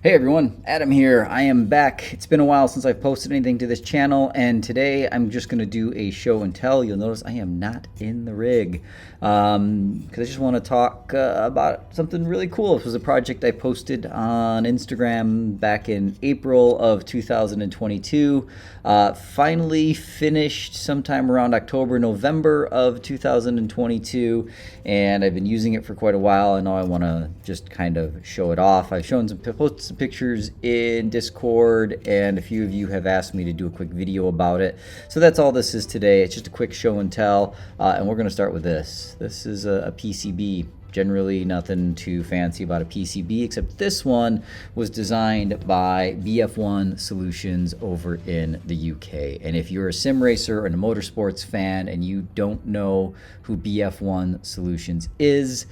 Hey everyone, Adam here. I am back. It's been a while since I've posted anything to this channel, and today I'm just going to do a show and tell. You'll notice I am not in the rig because I just want to talk about something really cool. This was a project I posted on Instagram back in April of 2022. Finally finished sometime around October, November of 2022, and I've been using it for quite a while. I know I want to just kind of show it off. I've shown posted some pictures in Discord, and a few of you have asked me to do a quick video about it. So that's all this is today. It's just a quick show and tell, and we're going to start with this. This is a PCB. Generally nothing too fancy about a PCB, except this one was designed by BF1 Solutions over in the UK. And if you're a sim racer and a motorsports fan and you don't know who BF1 Solutions is,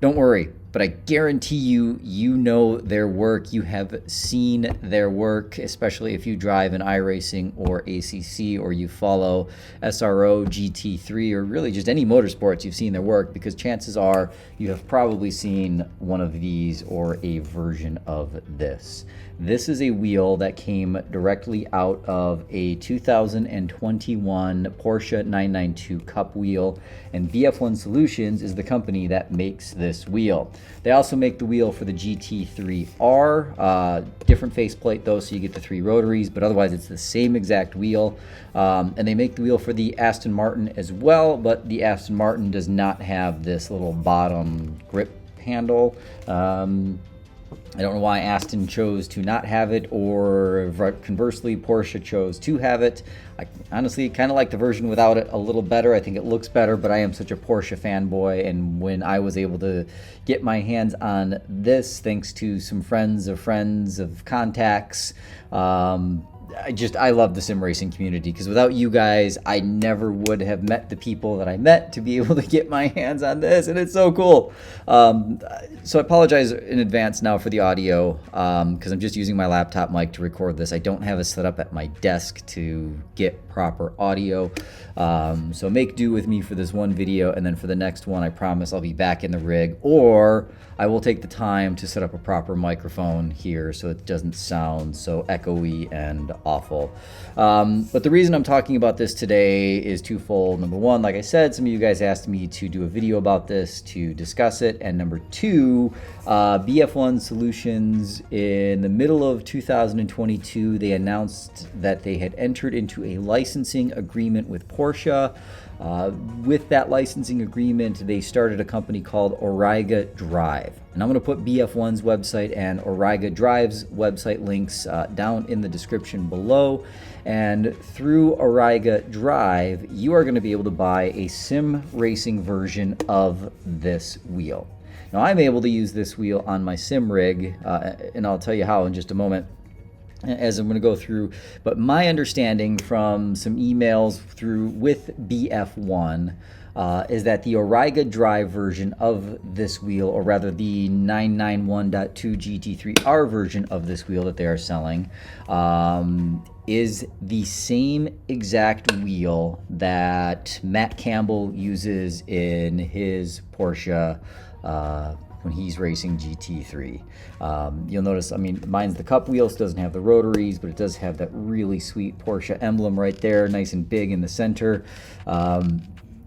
don't worry, but I guarantee you, you know their work. You have seen their work, especially if you drive an iRacing or ACC, or you follow SRO, GT3, or really just any motorsports. You've seen their work, because chances are you have probably seen one of these or a version of this. This is a wheel that came directly out of a 2021 Porsche 992 Cup wheel, and BF1 Solutions is the company that makes this wheel. They also make the wheel for the GT3R, different faceplate though, so you get the 3 rotaries, but otherwise it's the same exact wheel. And they make the wheel for the Aston Martin as well, but the Aston Martin does not have this little bottom grip handle. I don't know why Aston chose to not have it, or conversely Porsche chose to have it. I honestly kind of like the version without it a little better. I think it looks better, but I am such a Porsche fanboy, and when I was able to get my hands on this, thanks to some friends of contacts, I love the sim racing community, because without you guys, I never would have met the people that I met to be able to get my hands on this, and it's so cool. So I apologize in advance now for the audio, because I'm just using my laptop mic to record this. I don't have it set up at my desk to get proper audio, so make do with me for this one video, and then for the next one, I promise I'll be back in the rig, or I will take the time to set up a proper microphone here so it doesn't sound so echoey and awful. But the reason I'm talking about this today is twofold. Number one, like I said, some of you guys asked me to do a video about this to discuss it. And number two, BF1 Solutions, in the middle of 2022, they announced that they had entered into a licensing agreement with Porsche. With that licensing agreement, they started a company called AurigaDrive. And I'm going to put BF1's website and AurigaDrive's website links down in the description below. And through AurigaDrive, you are going to be able to buy a sim racing version of this wheel. Now, I'm able to use this wheel on my sim rig, and I'll tell you how in just a moment, as I'm going to go through. But my understanding from some emails through with BF1 is that the AurigaDrive version of this wheel, or rather the 991.2 GT3R version of this wheel that they are selling, is the same exact wheel that Matt Campbell uses in his Porsche when he's racing GT3. You'll notice, I mean, mine's the Cup wheel, so it doesn't have the rotaries, but it does have that really sweet Porsche emblem right there, nice and big in the center.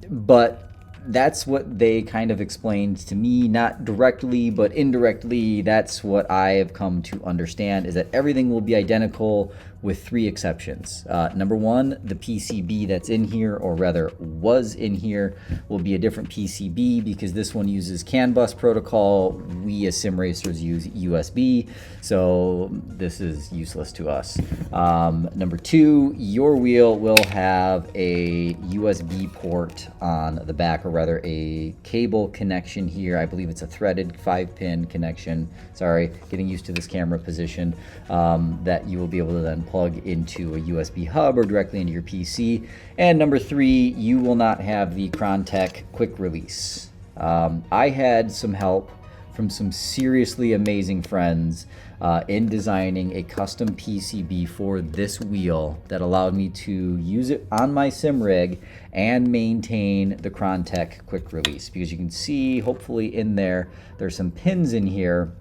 But that's what they kind of explained to me, not directly, but indirectly. That's what I have come to understand, is that everything will be identical with 3 exceptions. Number one, the PCB that's in here, or rather was in here, will be a different PCB, because this one uses CAN bus protocol. We as sim racers use USB, so this is useless to us. Number two, your wheel will have a USB port on the back, or rather a cable connection here. I believe it's a threaded 5-pin connection. Sorry, getting used to this camera position, that you will be able to then plug into a USB hub or directly into your PC. And number three, you will not have the Crontec quick release. I had some help from some seriously amazing friends in designing a custom PCB for this wheel that allowed me to use it on my sim rig and maintain the Crontec quick release. Because you can see, hopefully in there, there's some pins in here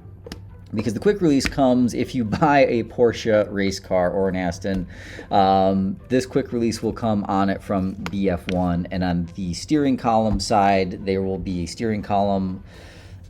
because the quick release comes if you buy a Porsche race car or an Aston. This quick release will come on it from BF1, and on the steering column side there will be a steering column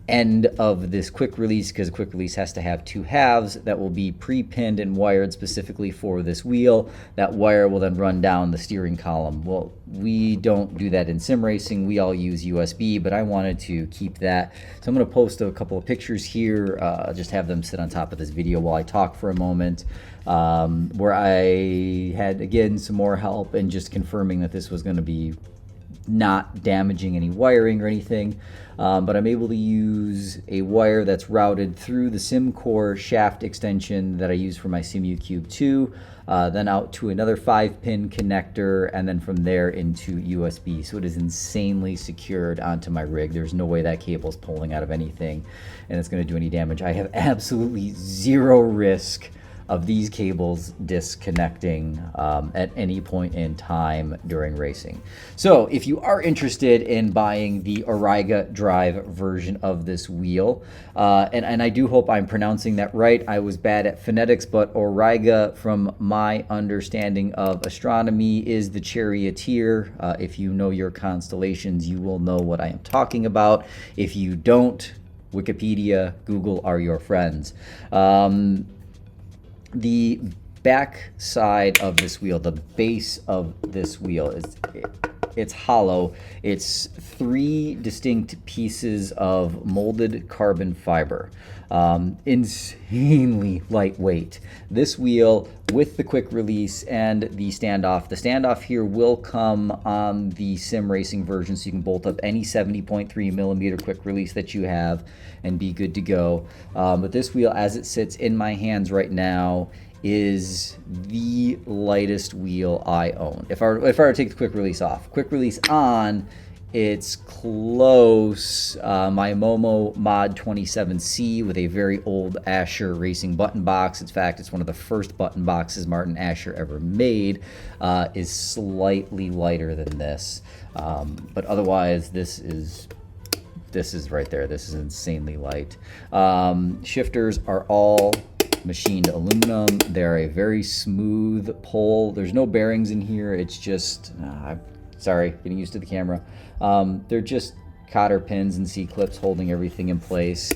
end of this quick release, because a quick release has to have two halves that will be pre-pinned and wired specifically for this wheel. That wire will then run down the steering column. Well, we don't do that in sim racing. We all use USB, but I wanted to keep that. So I'm going to post a couple of pictures here, just have them sit on top of this video while I talk for a moment, where I had, again, some more help and just confirming that this was going to be not damaging any wiring or anything, but I'm able to use a wire that's routed through the SimCore shaft extension that I use for my Simu Cube 2, then out to another 5-pin connector, and then from there into USB. So it is insanely secured onto my rig. There's no way that cable is pulling out of anything and it's going to do any damage. I have absolutely zero risk of these cables disconnecting at any point in time during racing. So if you are interested in buying the AurigaDrive version of this wheel, and I do hope I'm pronouncing that right. I was bad at phonetics, but Auriga, from my understanding of astronomy, is the charioteer. If you know your constellations, you will know what I am talking about. If you don't, Wikipedia, Google are your friends. The back side of this wheel, the base of this wheel, it's hollow. It's 3 distinct pieces of molded carbon fiber. Insanely lightweight. This wheel, with the quick release and the standoff here will come on the sim racing version, so you can bolt up any 70.3 millimeter quick release that you have and be good to go. But this wheel, as it sits in my hands right now, is the lightest wheel I own. If I were to take the quick release off, quick release on, it's close. My Momo Mod 27C with a very old Asher racing button box. In fact, it's one of the first button boxes Martin Asher ever made, is slightly lighter than this. But otherwise, this is right there. This is insanely light. Shifters are all machined aluminum. They're a very smooth pull. There's no bearings in here. It's just, sorry, getting used to the camera. They're just cotter pins and C-clips holding everything in place.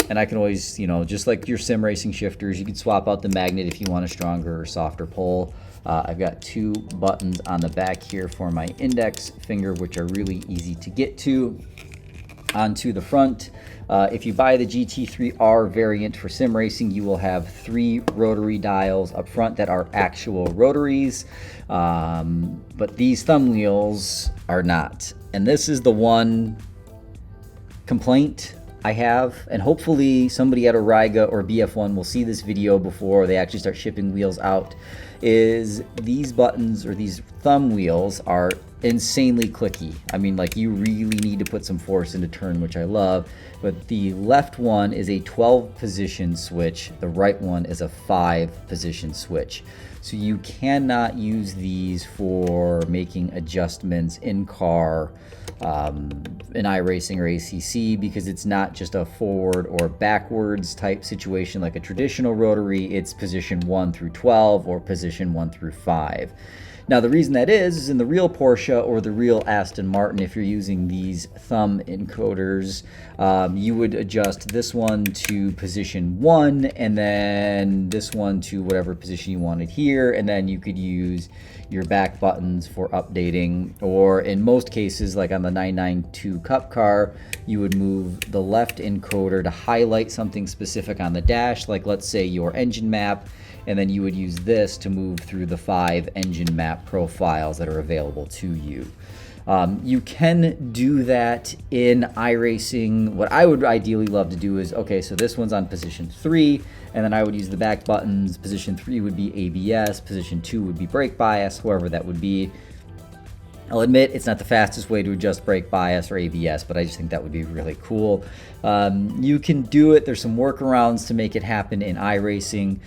And I can always, just like your sim racing shifters, you can swap out the magnet if you want a stronger or softer pull. I've got 2 buttons on the back here for my index finger, which are really easy to get to. Onto the front, if you buy the GT3R variant for sim racing, you will have 3 rotary dials up front that are actual rotaries, but these thumb wheels are not. And this is the one complaint I have, and hopefully somebody at Auriga or BF1 will see this video before they actually start shipping wheels out, is these buttons or these thumb wheels are insanely clicky. I mean, like, you really need to put some force into turn, which I love. But the left one is a 12 position switch. The right one is a 5 position switch. So you cannot use these for making adjustments in car, in iRacing or ACC, because it's not just a forward or backwards type situation like a traditional rotary. It's position 1 through 12 or position 1 through 5. Now, the reason that is in the real Porsche or the real Aston Martin, if you're using these thumb encoders, you would adjust this one to position 1 and then this one to whatever position you wanted here, and then you could use your back buttons for updating, or in most cases, like on the 992 Cup car, you would move the left encoder to highlight something specific on the dash, like let's say your engine map, and then you would use this to move through the 5 engine map profiles that are available to you. You can do that in iRacing. What I would ideally love to do is, okay, so this one's on position 3, and then I would use the back buttons. Position 3 would be ABS, position 2 would be brake bias, however that would be. I'll admit it's not the fastest way to adjust brake bias or ABS, but I just think that would be really cool. You can do it. There's some workarounds to make it happen in iRacing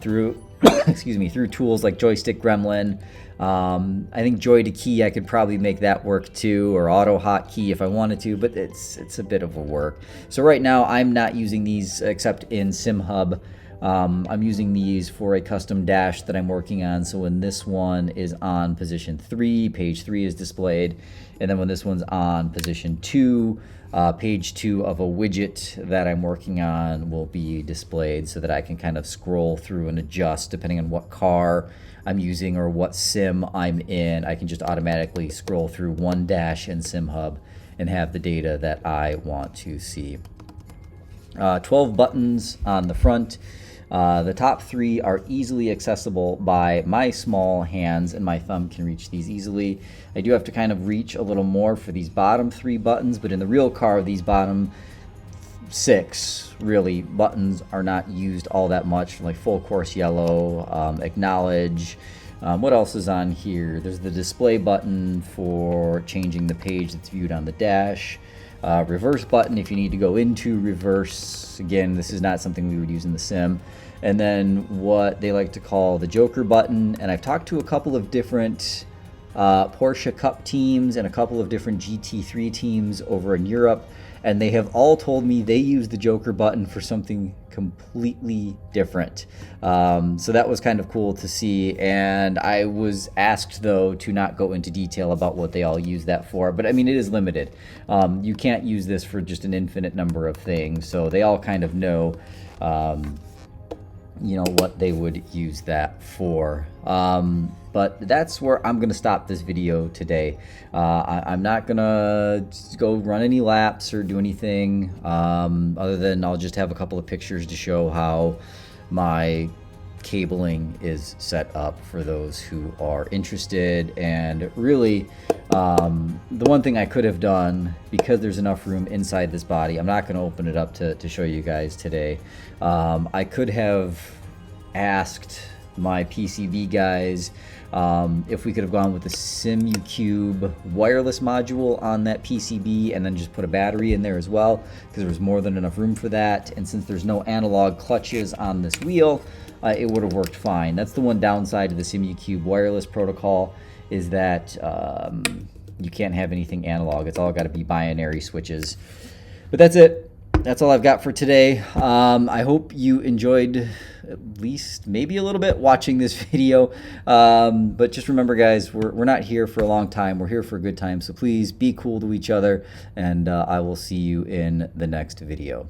through excuse me, through tools like Joystick Gremlin. I think joy to key, I could probably make that work too, or auto hotkey if I wanted to, but it's a bit of a work. So right now I'm not using these except in SimHub. I'm using these for a custom dash that I'm working on. So when this one is on position 3, page 3 is displayed. And then when this one's on position 2, page 2 of a widget that I'm working on will be displayed, so that I can kind of scroll through and adjust depending on what car I'm using or what sim I'm in. I can just automatically scroll through one dash in SimHub and have the data that I want to see. 12 buttons on the front. The top 3 are easily accessible by my small hands, and my thumb can reach these easily. I do have to kind of reach a little more for these bottom 3 buttons, but in the real car, these bottom 6 really buttons are not used all that much, like full course yellow, acknowledge. What else is on here? There's the display button for changing the page that's viewed on the dash. Reverse button if you need to go into reverse. Again, this is not something we would use in the sim. And then what they like to call the Joker button. And I've talked to a couple of different Porsche Cup teams and a couple of different GT3 teams over in Europe, and they have all told me they use the Joker button for something completely different. So that was kind of cool to see, and I was asked though to not go into detail about what they all use that for, but I mean it is limited. You can't use this for just an infinite number of things, so they all kind of know you know what they would use that for. But that's where I'm gonna stop this video today. I'm not gonna go run any laps or do anything other than I'll just have a couple of pictures to show how my cabling is set up for those who are interested. And really the one thing I could have done, because there's enough room inside this body, I'm not going to open it up to show you guys today. I could have asked my PCB guys if we could have gone with the SimuCube wireless module on that PCB and then just put a battery in there as well, because there was more than enough room for that. And since there's no analog clutches on this wheel, it would have worked fine. That's the one downside of the SimuCube wireless protocol, is that you can't have anything analog. It's all got to be binary switches. But that's it. That's all I've got for today. I hope you enjoyed at least maybe a little bit watching this video. But just remember, guys, we're not here for a long time. We're here for a good time. So please be cool to each other, and I will see you in the next video.